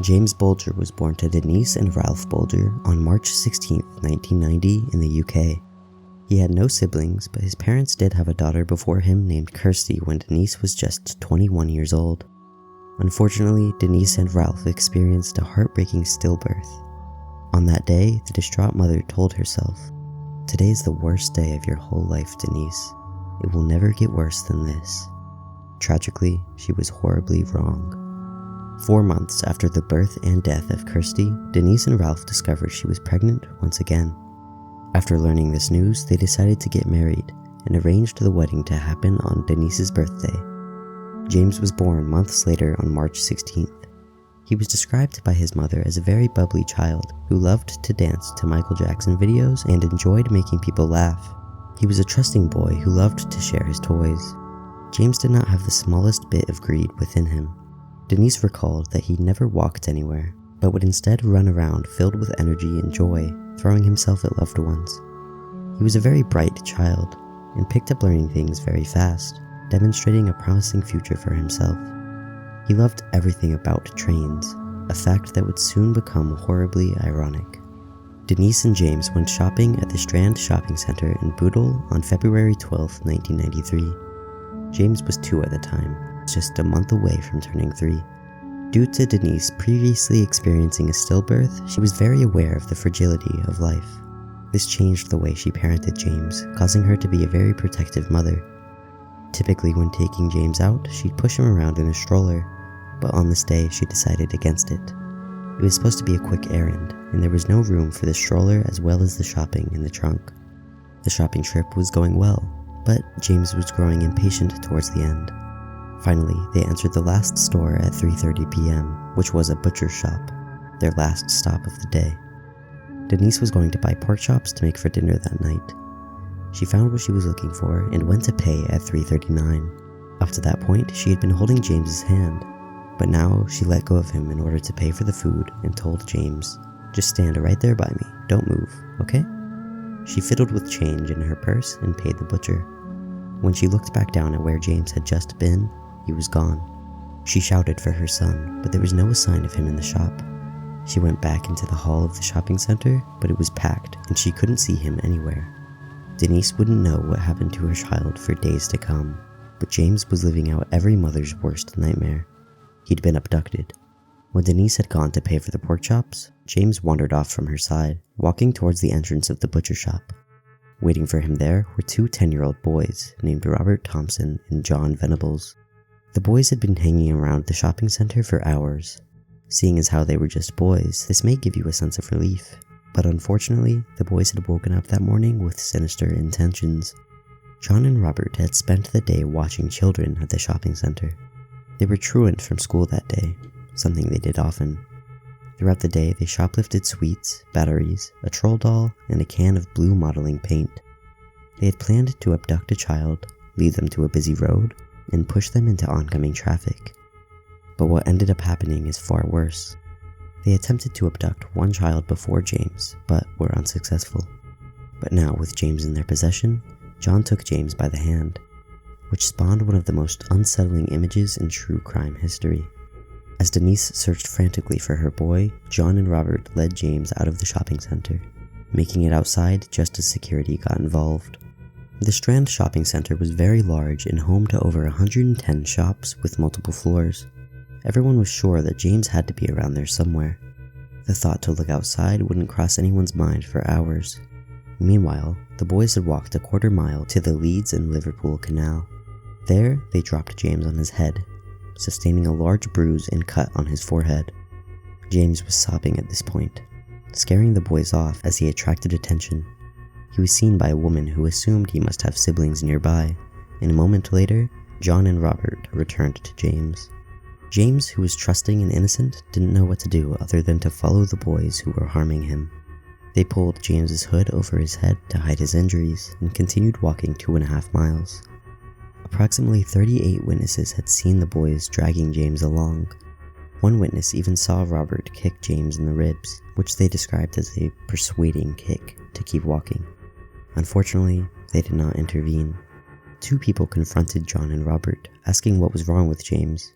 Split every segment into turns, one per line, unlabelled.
James Bulger was born to Denise and Ralph Bulger on March 16, 1990 in the UK. He had no siblings, but his parents did have a daughter before him named Kirsty when Denise was just 21 years old. Unfortunately, Denise and Ralph experienced a heartbreaking stillbirth. On that day, the distraught mother told herself, "Today's the worst day of your whole life, Denise. It will never get worse than this." Tragically, she was horribly wrong. 4 months after the birth and death of Kirsty, Denise and Ralph discovered she was pregnant once again. After learning this news, they decided to get married and arranged the wedding to happen on Denise's birthday. James was born months later on March 16th. He was described by his mother as a very bubbly child who loved to dance to Michael Jackson videos and enjoyed making people laugh. He was a trusting boy who loved to share his toys. James did not have the smallest bit of greed within him. Denise recalled that he never walked anywhere, but would instead run around filled with energy and joy, throwing himself at loved ones. He was a very bright child and picked up learning things very fast, demonstrating a promising future for himself. He loved everything about trains, a fact that would soon become horribly ironic. Denise and James went shopping at the Strand Shopping Centre in Bootle on February 12, 1993. James was 2 at the time, just a month away from turning 3. Due to Denise previously experiencing a stillbirth, she was very aware of the fragility of life. This changed the way she parented James, causing her to be a very protective mother. Typically when taking James out, she'd push him around in a stroller, but on this day she decided against it. It was supposed to be a quick errand, and there was no room for the stroller as well as the shopping in the trunk. The shopping trip was going well, but James was growing impatient towards the end. Finally, they entered the last store at 3:30 p.m., which was a butcher shop, their last stop of the day. Denise was going to buy pork chops to make for dinner that night. She found what she was looking for and went to pay at 3:39. Up to that point, she had been holding James's hand, but now she let go of him in order to pay for the food and told James, "Just stand right there by me, don't move, okay?" She fiddled with change in her purse and paid the butcher. When she looked back down at where James had just been, he was gone. She shouted for her son, but there was no sign of him in the shop. She went back into the hall of the shopping center, but it was packed and she couldn't see him anywhere. Denise wouldn't know what happened to her child for days to come, but James was living out every mother's worst nightmare. He'd been abducted. When Denise had gone to pay for the pork chops, James wandered off from her side, walking towards the entrance of the butcher shop. Waiting for him there were 2 10-year-old boys named Robert Thompson and John Venables. The boys had been hanging around the shopping center for hours. Seeing as how they were just boys, this may give you a sense of relief, but unfortunately, the boys had woken up that morning with sinister intentions. John and Robert had spent the day watching children at the shopping center. They were truant from school that day, something they did often. Throughout the day, they shoplifted sweets, batteries, a troll doll, and a can of blue modeling paint. They had planned to abduct a child, lead them to a busy road, and push them into oncoming traffic. But what ended up happening is far worse. They attempted to abduct one child before James, but were unsuccessful. But now, with James in their possession, John took James by the hand, which spawned one of the most unsettling images in true crime history. As Denise searched frantically for her boy, John and Robert led James out of the shopping center, making it outside just as security got involved. The Strand Shopping Center was very large and home to over 110 shops with multiple floors. Everyone was sure that James had to be around there somewhere. The thought to look outside wouldn't cross anyone's mind for hours. Meanwhile, the boys had walked a quarter mile to the Leeds and Liverpool Canal. There, they dropped James on his head, sustaining a large bruise and cut on his forehead. James was sobbing at this point, scaring the boys off as he attracted attention. He was seen by a woman who assumed he must have siblings nearby, and a moment later, John and Robert returned to James. James, who was trusting and innocent, didn't know what to do other than to follow the boys who were harming him. They pulled James's hood over his head to hide his injuries and continued walking 2.5 miles. Approximately 38 witnesses had seen the boys dragging James along. One witness even saw Robert kick James in the ribs, which they described as a persuading kick to keep walking. Unfortunately, they did not intervene. 2 people confronted John and Robert, asking what was wrong with James.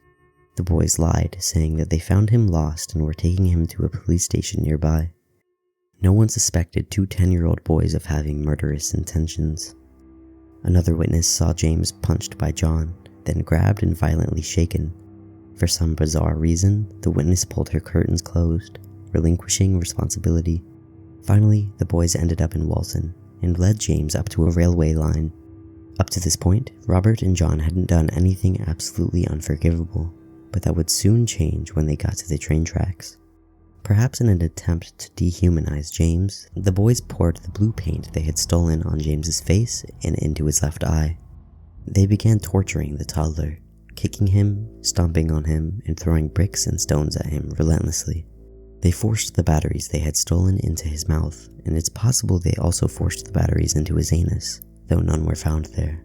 The boys lied, saying that they found him lost and were taking him to a police station nearby. No one suspected two 10-year-old boys of having murderous intentions. Another witness saw James punched by John, then grabbed and violently shaken. For some bizarre reason, the witness pulled her curtains closed, relinquishing responsibility. Finally, the boys ended up in Walton and led James up to a railway line. Up to this point, Robert and John hadn't done anything absolutely unforgivable, but that would soon change when they got to the train tracks. Perhaps in an attempt to dehumanize James, the boys poured the blue paint they had stolen on James's face and into his left eye. They began torturing the toddler, kicking him, stomping on him, and throwing bricks and stones at him relentlessly. They forced the batteries they had stolen into his mouth, and it's possible they also forced the batteries into his anus, though none were found there.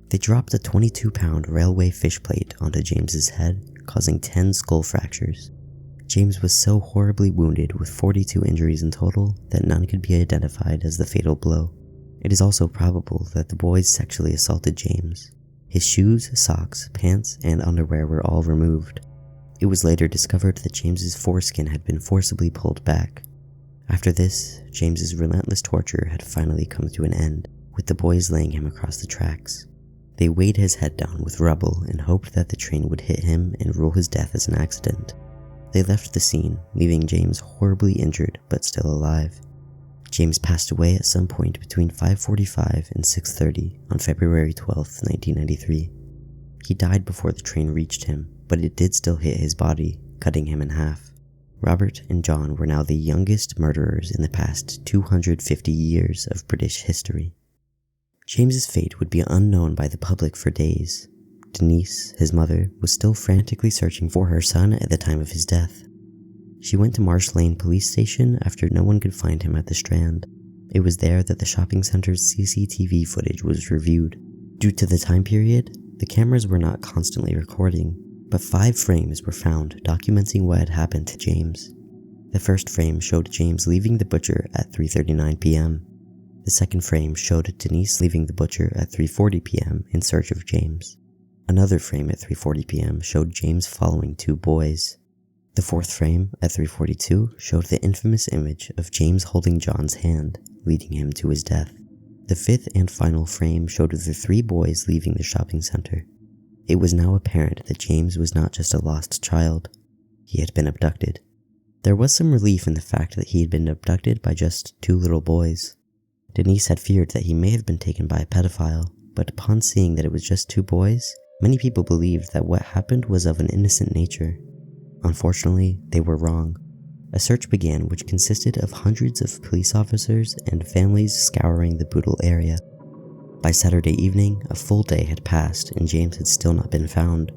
They dropped a 22-pound railway fish plate onto James's head, causing 10 skull fractures. James was so horribly wounded with 42 injuries in total that none could be identified as the fatal blow. It is also probable that the boys sexually assaulted James. His shoes, socks, pants, and underwear were all removed. It was later discovered that James's foreskin had been forcibly pulled back. After this, James's relentless torture had finally come to an end, with the boys laying him across the tracks. They weighed his head down with rubble and hoped that the train would hit him and rule his death as an accident. They left the scene, leaving James horribly injured but still alive. James passed away at some point between 5:45 and 6:30 on February 12, 1993. He died before the train reached him, but it did still hit his body, cutting him in half. Robert and John were now the youngest murderers in the past 250 years of British history. James's fate would be unknown by the public for days. Denise, his mother, was still frantically searching for her son at the time of his death. She went to Marsh Lane police station after no one could find him at the Strand. It was there that the shopping center's CCTV footage was reviewed. Due to the time period, the cameras were not constantly recording, but 5 frames were found documenting what had happened to James. The first frame showed James leaving the butcher at 3:39 p.m. The second frame showed Denise leaving the butcher at 3:40 p.m. in search of James. Another frame at 3:40 p.m. showed James following 2 boys. The fourth frame at 3:42 showed the infamous image of James holding John's hand, leading him to his death. The fifth and final frame showed the 3 boys leaving the shopping center. It was now apparent that James was not just a lost child. He had been abducted. There was some relief in the fact that he had been abducted by just 2 little boys. Denise had feared that he may have been taken by a pedophile, but upon seeing that it was just 2 boys, many people believed that what happened was of an innocent nature. Unfortunately, they were wrong. A search began which consisted of hundreds of police officers and families scouring the brutal area. By Saturday evening, a full day had passed and James had still not been found.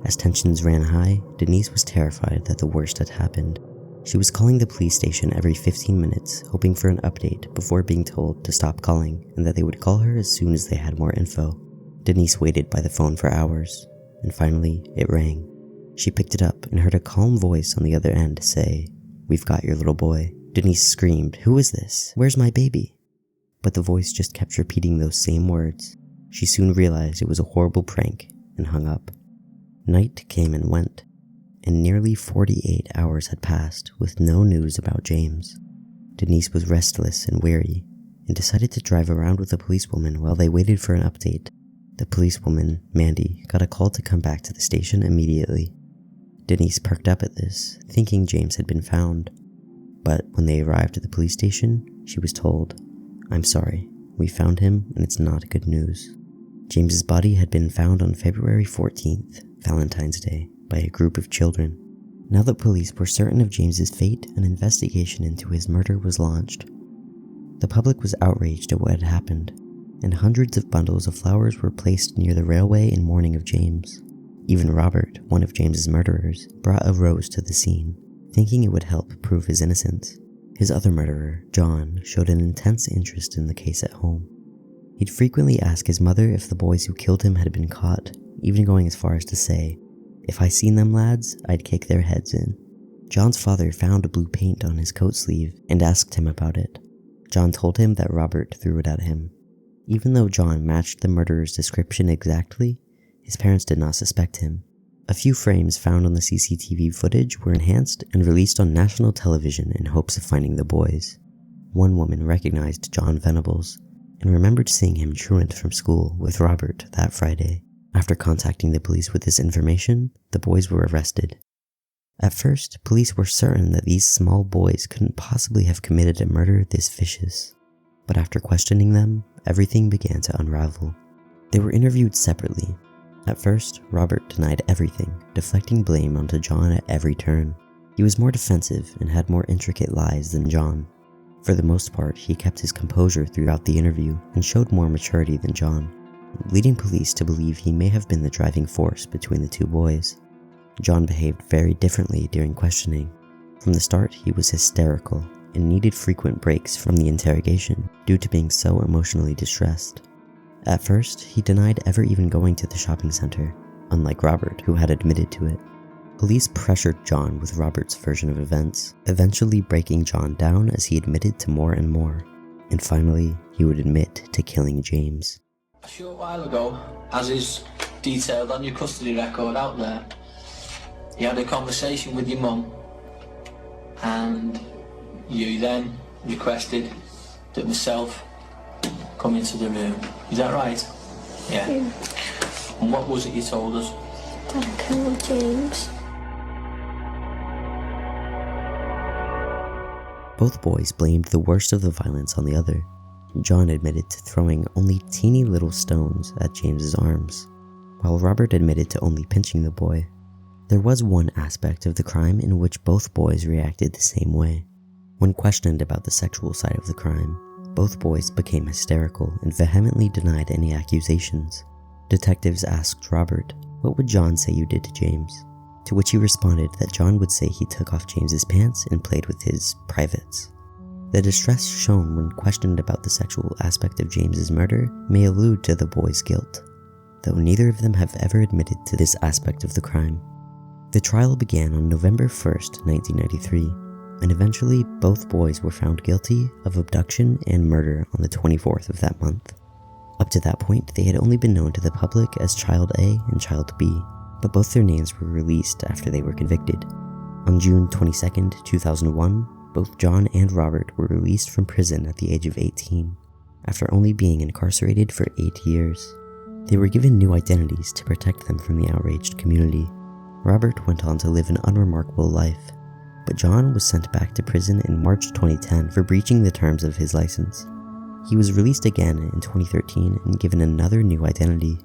As tensions ran high, Denise was terrified that the worst had happened. She was calling the police station every 15 minutes, hoping for an update before being told to stop calling and that they would call her as soon as they had more info. Denise waited by the phone for hours, and finally it rang. She picked it up and heard a calm voice on the other end say, "We've got your little boy." Denise screamed, "Who is this? Where's my baby?" But the voice just kept repeating those same words. She soon realized it was a horrible prank and hung up. Night came and went, and nearly 48 hours had passed with no news about James. Denise was restless and weary and decided to drive around with a policewoman while they waited for an update. The policewoman, Mandy, got a call to come back to the station immediately. Denise perked up at this, thinking James had been found. But when they arrived at the police station, she was told, "I'm sorry, we found him and it's not good news." James's body had been found on February 14th, Valentine's Day, by a group of children. Now that police were certain of James's fate, an investigation into his murder was launched. The public was outraged at what had happened, and hundreds of bundles of flowers were placed near the railway in mourning of James. Even Robert, one of James's murderers, brought a rose to the scene, thinking it would help prove his innocence. His other murderer, John, showed an intense interest in the case at home. He'd frequently ask his mother if the boys who killed him had been caught, even going as far as to say, "If I seen them lads, I'd kick their heads in." John's father found blue paint on his coat sleeve and asked him about it. John told him that Robert threw it at him. Even though John matched the murderer's description exactly, his parents did not suspect him. A few frames found on the CCTV footage were enhanced and released on national television in hopes of finding the boys. One woman recognized John Venables and remembered seeing him truant from school with Robert that Friday. After contacting the police with this information, the boys were arrested. At first, police were certain that these small boys couldn't possibly have committed a murder this vicious. But after questioning them, everything began to unravel. They were interviewed separately. At first, Robert denied everything, deflecting blame onto John at every turn. He was more defensive and had more intricate lies than John. For the most part, he kept his composure throughout the interview and showed more maturity than John, leading police to believe he may have been the driving force between the two boys. John behaved very differently during questioning. From the start, he was hysterical and needed frequent breaks from the interrogation due to being so emotionally distressed. At first, he denied ever even going to the shopping center, unlike Robert, who had admitted to it. Police pressured John with Robert's version of events, eventually breaking John down as he admitted to more and more, and finally, he would admit to killing James.
A short while ago, as is detailed on your custody record out there, you had a conversation with your mum, and you then requested that myself come into the room. Is that right? Yeah. And what was it you told us?
That I killed James.
Both boys blamed the worst of the violence on the other. John admitted to throwing only teeny little stones at James's arms, while Robert admitted to only pinching the boy. There was one aspect of the crime in which both boys reacted the same way. When questioned about the sexual side of the crime, both boys became hysterical and vehemently denied any accusations. Detectives asked Robert, "What would John say you did to James?" To which he responded that John would say he took off James's pants and played with his privates. The distress shown when questioned about the sexual aspect of James's murder may allude to the boys' guilt, though neither of them have ever admitted to this aspect of the crime. The trial began on November 1st, 1993, and eventually both boys were found guilty of abduction and murder on the 24th of that month. Up to that point, they had only been known to the public as Child A and Child B, but both their names were released after they were convicted. On June 22, 2001, both John and Robert were released from prison at the age of 18, after only being incarcerated for 8 years. They were given new identities to protect them from the outraged community. Robert went on to live an unremarkable life, but John was sent back to prison in March 2010 for breaching the terms of his license. He was released again in 2013 and given another new identity.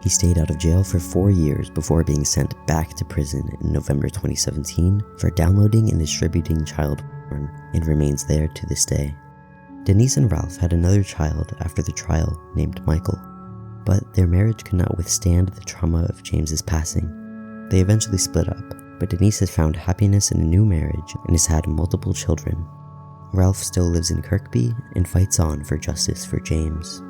He stayed out of jail for 4 years before being sent back to prison in November 2017 for downloading and distributing child porn, and remains there to this day. Denise and Ralph had another child after the trial named Michael, but their marriage could not withstand the trauma of James's passing. They eventually split up, but Denise has found happiness in a new marriage and has had multiple children. Ralph still lives in Kirkby and fights on for justice for James.